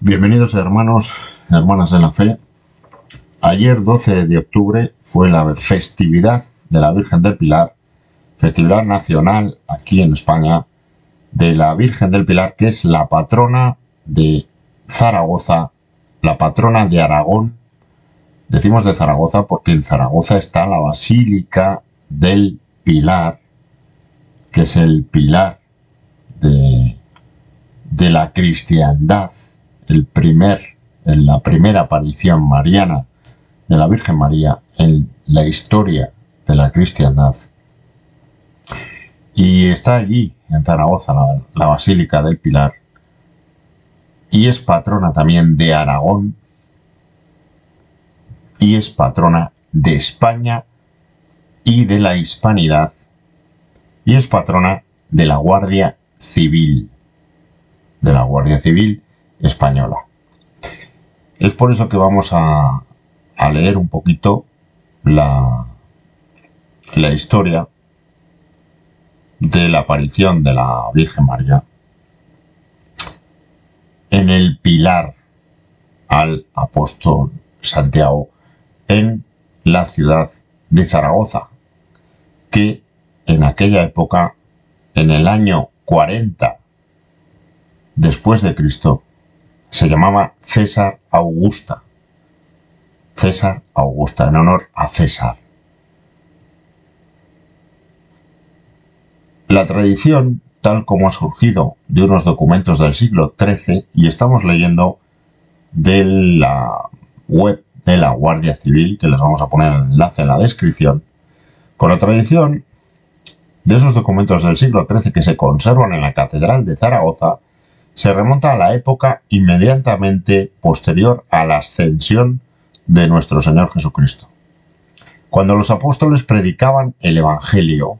Bienvenidos hermanos, hermanas de la fe. Ayer 12 de octubre fue la festividad de la Virgen del Pilar, festividad nacional aquí en España, de la Virgen del Pilar, que es la patrona de Zaragoza, la patrona de Aragón. Decimos de Zaragoza porque en Zaragoza está la Basílica del Pilar, que es el pilar de la cristiandad, la primera aparición mariana de la Virgen María en la historia de la cristiandad. Y está allí, en Zaragoza, la Basílica del Pilar. Y es patrona también de Aragón. Y es patrona de España y de la hispanidad. Y es patrona de la Guardia Civil. De la Guardia Civil española. Es por eso que vamos a leer un poquito la historia de la aparición de la Virgen María en el Pilar al apóstol Santiago en la ciudad de Zaragoza, que en aquella época, en el año 40 después de Cristo, se llamaba César Augusta. César Augusta, en honor a César. La tradición, tal como ha surgido de unos documentos del siglo XIII, y estamos leyendo de la web de la Guardia Civil, que les vamos a poner el enlace en la descripción, con la tradición de esos documentos del siglo XIII que se conservan en la Catedral de Zaragoza, se remonta a la época inmediatamente posterior a la ascensión de nuestro Señor Jesucristo. Cuando los apóstoles predicaban el Evangelio,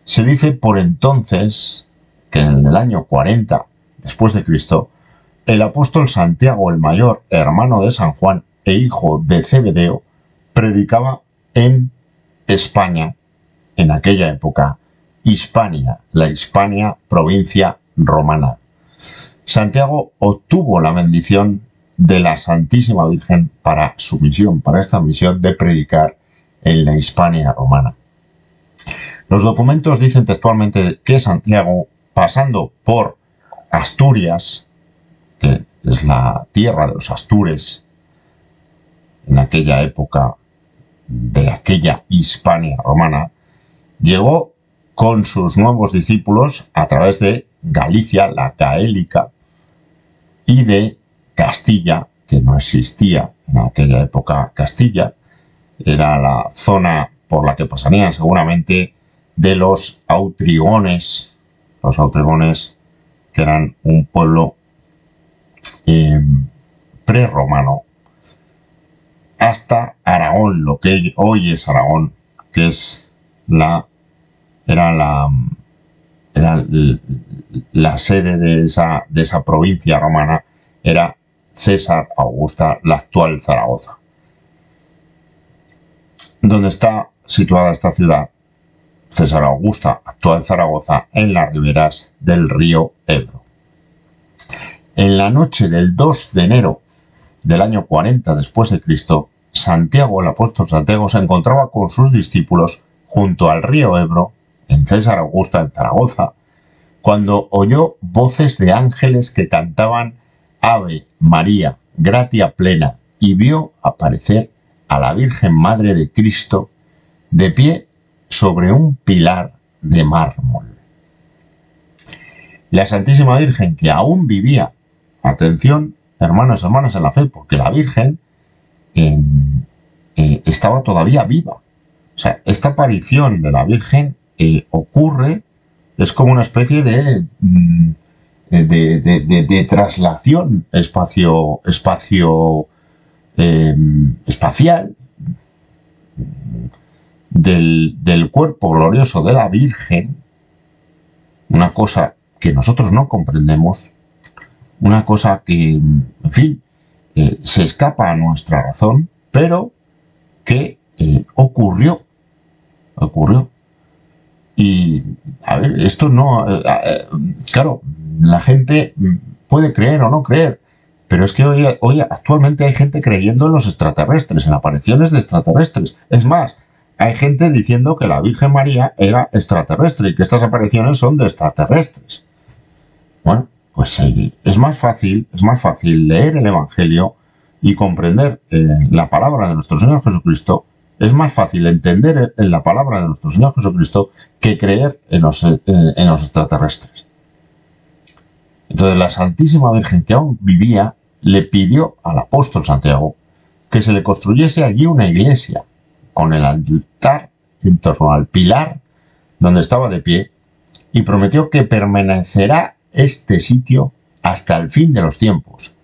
se dice por entonces que en el año 40 después de Cristo, el apóstol Santiago el Mayor, hermano de San Juan e hijo de Zebedeo, predicaba en España, en aquella época, Hispania, la Hispania provincia romana. Santiago obtuvo la bendición de la Santísima Virgen para su misión, para esta misión de predicar en la Hispania romana. Los documentos dicen textualmente que Santiago, pasando por Asturias, que es la tierra de los Astures, en aquella época de aquella Hispania romana, llegó con sus nuevos discípulos a través de Galicia, la Gaélica, y de Castilla, que no existía en aquella época Castilla, era la zona por la que pasarían seguramente de los autrigones que eran un pueblo prerromano, hasta Aragón, lo que hoy es Aragón, que es era la sede de esa provincia romana, era César Augusta, la actual Zaragoza. ¿Dónde está situada esta ciudad? César Augusta, actual Zaragoza, en las riberas del río Ebro. En la noche del 2 de enero del año 40 después de Cristo, Santiago, el apóstol Santiago, se encontraba con sus discípulos junto al río Ebro, en César Augusta, en Zaragoza, cuando oyó voces de ángeles que cantaban Ave María, gratia plena, y vio aparecer a la Virgen Madre de Cristo de pie sobre un pilar de mármol. La Santísima Virgen, que aún vivía, atención, hermanos y hermanas en la fe, porque la Virgen estaba todavía viva. O sea, esta aparición de la Virgen ocurre, es como una especie de traslación espacial del cuerpo glorioso de la Virgen, una cosa que nosotros no comprendemos, una cosa que, en fin, se escapa a nuestra razón, pero que ocurrió. Y, a ver, esto no... claro, la gente puede creer o no creer Pero es que hoy actualmente hay gente creyendo en los extraterrestres, en apariciones de extraterrestres. Es más, hay gente diciendo que la Virgen María era extraterrestre y que estas apariciones son de extraterrestres. Bueno, pues es más fácil leer el Evangelio y comprender la palabra de nuestro Señor Jesucristo. Es más fácil entender en la palabra de nuestro Señor Jesucristo que creer en los extraterrestres. Entonces la Santísima Virgen, que aún vivía, le pidió al apóstol Santiago que se le construyese allí una iglesia con el altar en torno al pilar donde estaba de pie, y prometió que permanecerá este sitio hasta el fin de los tiempos.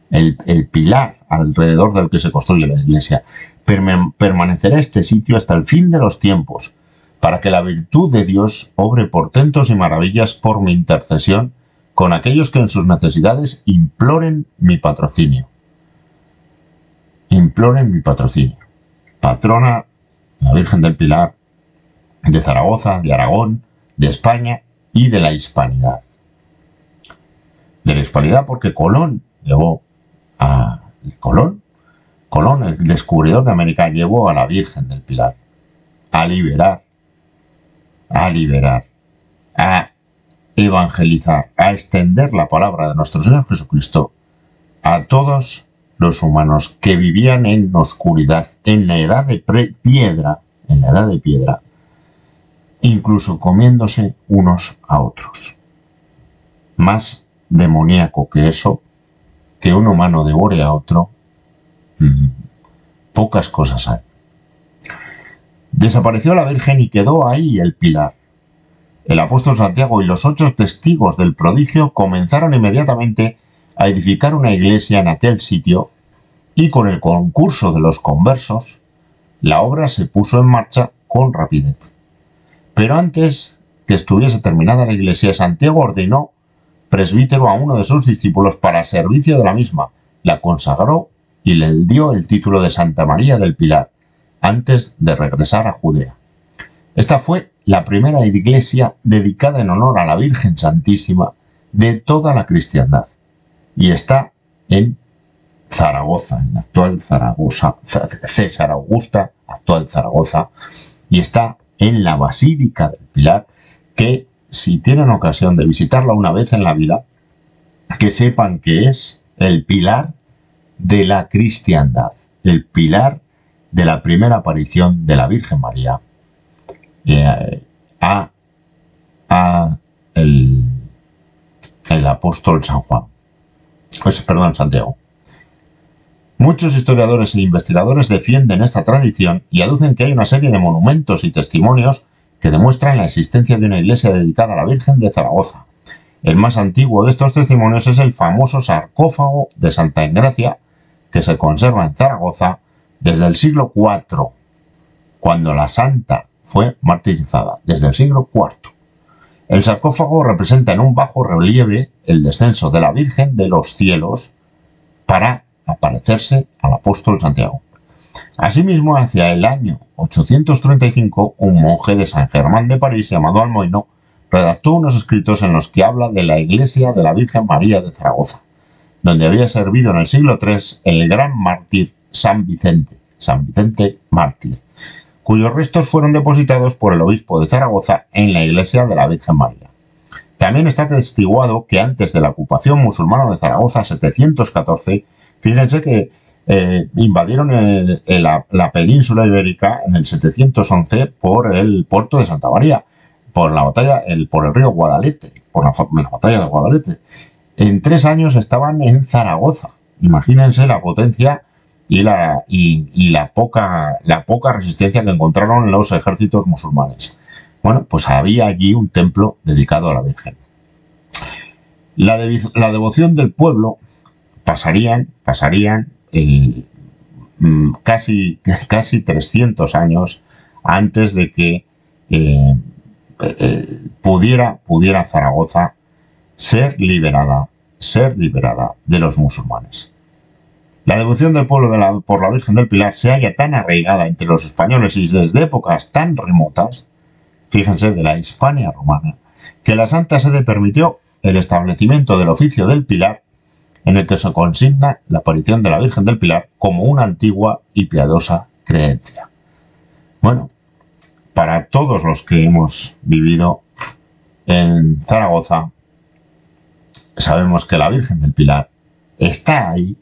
El pilar alrededor del que se construye la iglesia. Permanecerá este sitio hasta el fin de los tiempos, para que la virtud de Dios obre portentos y maravillas por mi intercesión con aquellos que en sus necesidades imploren mi patrocinio. Imploren mi patrocinio. Patrona, la Virgen del Pilar, de Zaragoza, de Aragón, de España y de la Hispanidad. De la Hispanidad porque Colón llevó a... Colón, el descubridor de América, llevó a la Virgen del Pilar a liberar, a evangelizar, a extender la palabra de nuestro Señor Jesucristo a todos los humanos que vivían en oscuridad, en la edad de piedra, incluso comiéndose unos a otros. Más demoníaco que eso, que un humano devore a otro, pocas cosas hay. Desapareció la Virgen y quedó ahí el pilar. El apóstol Santiago y los 8 testigos del prodigio comenzaron inmediatamente a edificar una iglesia en aquel sitio, y con el concurso de los conversos, la obra se puso en marcha con rapidez. Pero antes que estuviese terminada la iglesia, Santiago ordenó presbítero a uno de sus discípulos para servicio de la misma, la consagró y le dio el título de Santa María del Pilar, antes de regresar a Judea. Esta fue la primera iglesia dedicada en honor a la Virgen Santísima de toda la cristiandad, y está en Zaragoza, en la actual Zaragoza, César Augusta, actual Zaragoza, y está en la Basílica del Pilar, que si tienen ocasión de visitarla una vez en la vida, que sepan que es el pilar de la cristiandad, el pilar de la primera aparición de la Virgen María el apóstol Santiago. Muchos historiadores e investigadores defienden esta tradición y aducen que hay una serie de monumentos y testimonios que demuestran la existencia de una iglesia dedicada a la Virgen de Zaragoza. El más antiguo de estos testimonios es el famoso sarcófago de Santa Engracia, que se conserva en Zaragoza desde el siglo IV, cuando la santa fue martirizada, desde el siglo IV. El sarcófago representa en un bajo relieve el descenso de la Virgen de los cielos para aparecerse al apóstol Santiago. Asimismo, hacia el año 835, un monje de San Germán de París llamado Almoino redactó unos escritos en los que habla de la iglesia de la Virgen María de Zaragoza, donde había servido en el siglo III el gran mártir San Vicente mártir, cuyos restos fueron depositados por el obispo de Zaragoza en la iglesia de la Virgen María. También está atestiguado que antes de la ocupación musulmana de Zaragoza, 714, fíjense que invadieron la península ibérica en el 711 por el puerto de Santa María, por el río Guadalete, por la batalla de Guadalete. En 3 años estaban en Zaragoza. Imagínense la potencia y la poca resistencia que encontraron los ejércitos musulmanes. Bueno, pues había allí un templo dedicado a la Virgen. La devoción del pueblo pasarían casi 300 años antes de que pudiera Zaragoza ser liberada de los musulmanes. La devoción del pueblo por la Virgen del Pilar se halla tan arraigada entre los españoles y desde épocas tan remotas, fíjense, de la Hispania romana, que la Santa Sede permitió el establecimiento del oficio del Pilar en el que se consigna la aparición de la Virgen del Pilar como una antigua y piadosa creencia. Bueno, para todos los que hemos vivido en Zaragoza, sabemos que la Virgen del Pilar está ahí,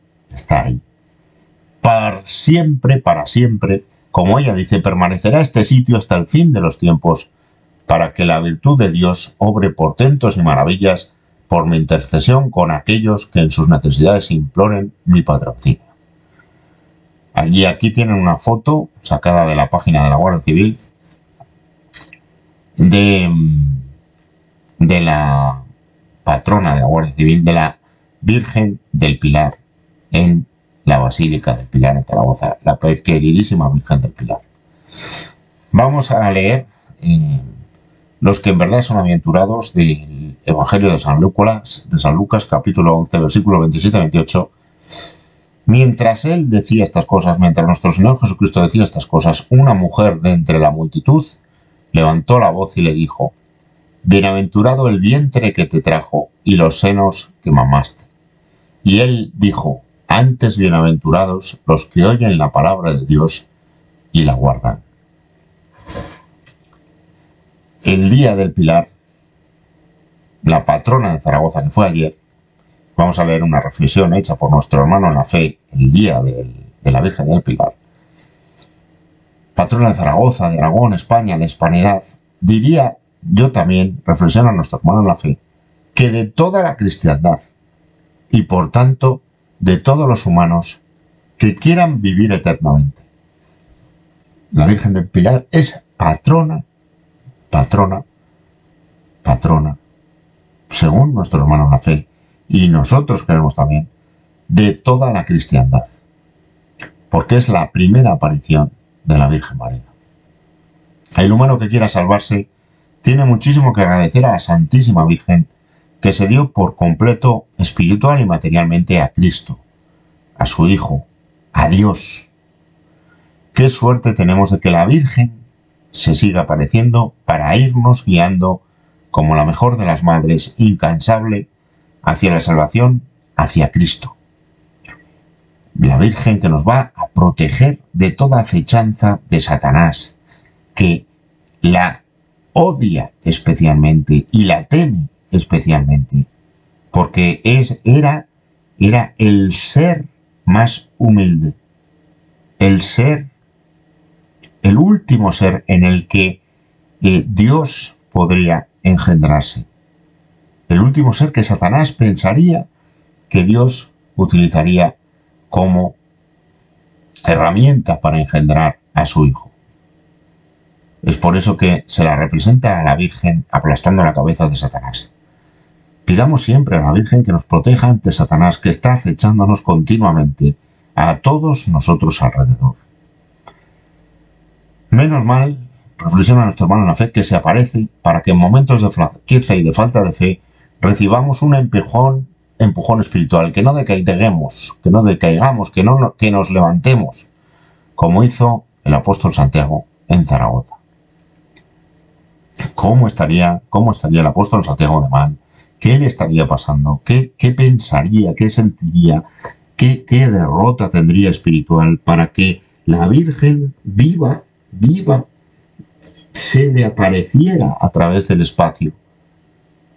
para siempre, como ella dice, permanecerá este sitio hasta el fin de los tiempos, para que la virtud de Dios obre portentos y maravillas por mi intercesión con aquellos que en sus necesidades imploren mi patrocinio. Aquí tienen una foto sacada de la página de la Guardia Civil de la patrona de la Guardia Civil, de la Virgen del Pilar en la Basílica del Pilar en Zaragoza, la queridísima Virgen del Pilar. Vamos a leer los que en verdad son aventurados del Evangelio de San Lucas, capítulo 11, versículo 27-28. Mientras él decía estas cosas, mientras nuestro Señor Jesucristo decía estas cosas, una mujer de entre la multitud levantó la voz y le dijo: bienaventurado el vientre que te trajo y los senos que mamaste. Y él dijo: antes bienaventurados los que oyen la palabra de Dios y la guardan. El día del Pilar, la patrona de Zaragoza, que fue ayer, vamos a leer una reflexión hecha por nuestro hermano en la fe, el día de la Virgen del Pilar. Patrona de Zaragoza, de Aragón, España, de Hispanidad, diría yo también, reflexiona nuestro hermano en la fe, que de toda la cristiandad y por tanto de todos los humanos que quieran vivir eternamente, la Virgen del Pilar es patrona, según nuestro hermano en la fe, y nosotros creemos también, de toda la cristiandad, porque es la primera aparición de la Virgen María. El humano que quiera salvarse tiene muchísimo que agradecer a la Santísima Virgen, que se dio por completo espiritual y materialmente a Cristo, a su Hijo, a Dios. Qué suerte tenemos de que la Virgen se siga apareciendo para irnos guiando como la mejor de las madres, incansable, hacia la salvación, hacia Cristo. La Virgen que nos va a proteger de toda acechanza de Satanás, que la odia especialmente y la teme especialmente, porque era el ser más humilde, el último ser en el que Dios podría engendrarse, el último ser que Satanás pensaría que Dios utilizaría como herramienta para engendrar a su Hijo. Es por eso que se la representa a la Virgen aplastando la cabeza de Satanás. Pidamos siempre a la Virgen que nos proteja ante Satanás, que está acechándonos continuamente a todos nosotros alrededor. Menos mal, reflexiona nuestro hermano en la fe, que se aparece para que en momentos de flaqueza y de falta de fe recibamos un empujón espiritual, que no decaigamos, que nos levantemos, como hizo el apóstol Santiago en Zaragoza. ¿Cómo estaría el apóstol Santiago de mal? ¿Qué le estaría pasando? ¿Qué pensaría? ¿Qué sentiría? ¿Qué derrota tendría espiritual para que la Virgen viva, se le apareciera a través del espacio?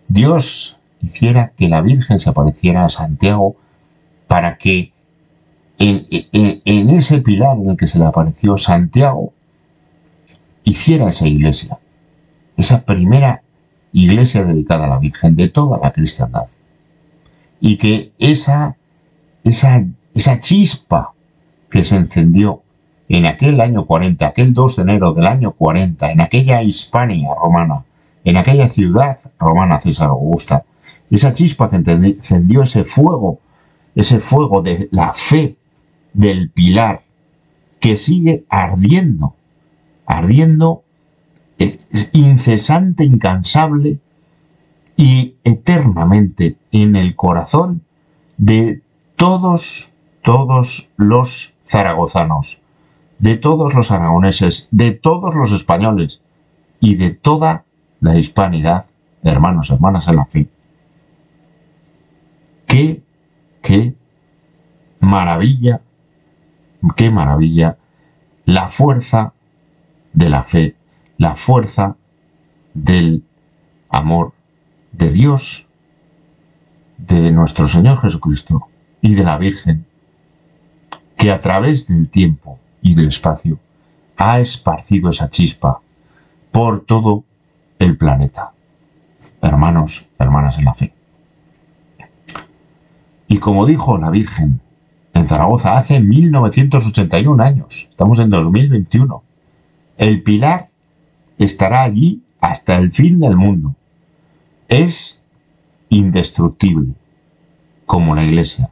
Dios hiciera que la Virgen se apareciera a Santiago para que en ese pilar en el que se le apareció, Santiago hiciera esa iglesia, esa primera iglesia dedicada a la Virgen de toda la cristiandad, y que esa chispa que se encendió en aquel año 40, aquel 2 de enero del año 40, en aquella Hispania romana, en aquella ciudad romana César Augusta, esa chispa que encendió ese fuego de la fe del Pilar, que sigue ardiendo incesante, incansable y eternamente en el corazón de todos los zaragozanos, de todos los aragoneses, de todos los españoles y de toda la hispanidad, hermanos, hermanas en la fe. qué maravilla, la fuerza de la fe, la fuerza del amor de Dios, de nuestro Señor Jesucristo y de la Virgen, que a través del tiempo y del espacio ha esparcido esa chispa por todo el planeta. Hermanos, hermanas en la fe. Y como dijo la Virgen en Zaragoza hace 1981 años, estamos en 2021, el pilar estará allí hasta el fin del mundo. Es indestructible, como la Iglesia.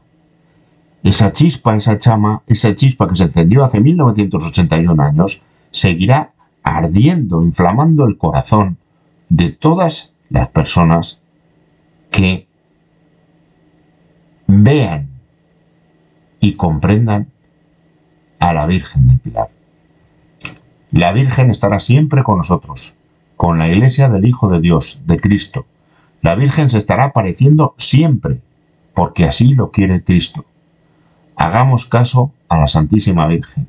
Esa chispa, esa chispa que se encendió hace 1981 años, seguirá ardiendo, inflamando el corazón de todas las personas que vean y comprendan a la Virgen del Pilar. La Virgen estará siempre con nosotros, con la Iglesia del Hijo de Dios, de Cristo. La Virgen se estará apareciendo siempre, porque así lo quiere Cristo. Hagamos caso a la Santísima Virgen.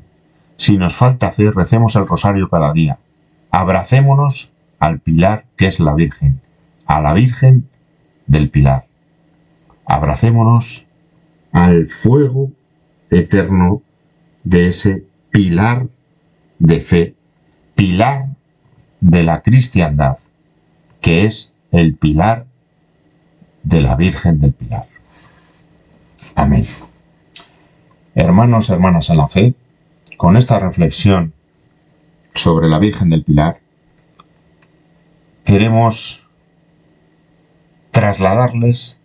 Si nos falta fe, recemos el rosario cada día. Abracémonos al Pilar que es la Virgen, a la Virgen del Pilar. Abracémonos al fuego eterno de ese pilar de fe, pilar de la cristiandad, que es el pilar de la Virgen del Pilar. Amén. Hermanos, hermanas en la fe, con esta reflexión sobre la Virgen del Pilar, queremos trasladarles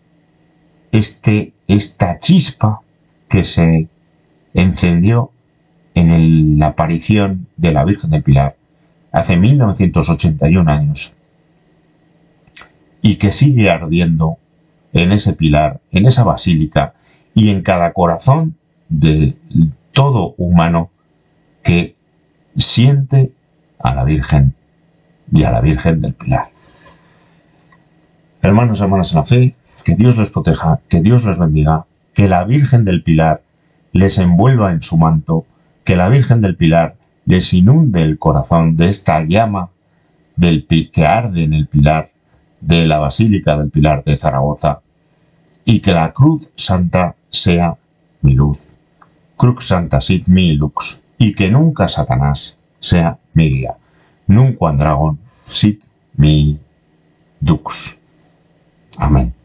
esta chispa que se encendió en la aparición de la Virgen del Pilar hace 1981 años y que sigue ardiendo en ese pilar, en esa basílica y en cada corazón de todo humano que siente a la Virgen y a la Virgen del Pilar. Hermanos y hermanas en la fe, que Dios les proteja, que Dios les bendiga, que la Virgen del Pilar les envuelva en su manto, que la Virgen del Pilar les inunde el corazón de esta llama que arde en el Pilar de la Basílica del Pilar de Zaragoza, y que la cruz santa sea mi luz. Crux santa sit mi lux, y que nunca Satanás sea mi guía. Nunquam dragon sit mi dux. Amén.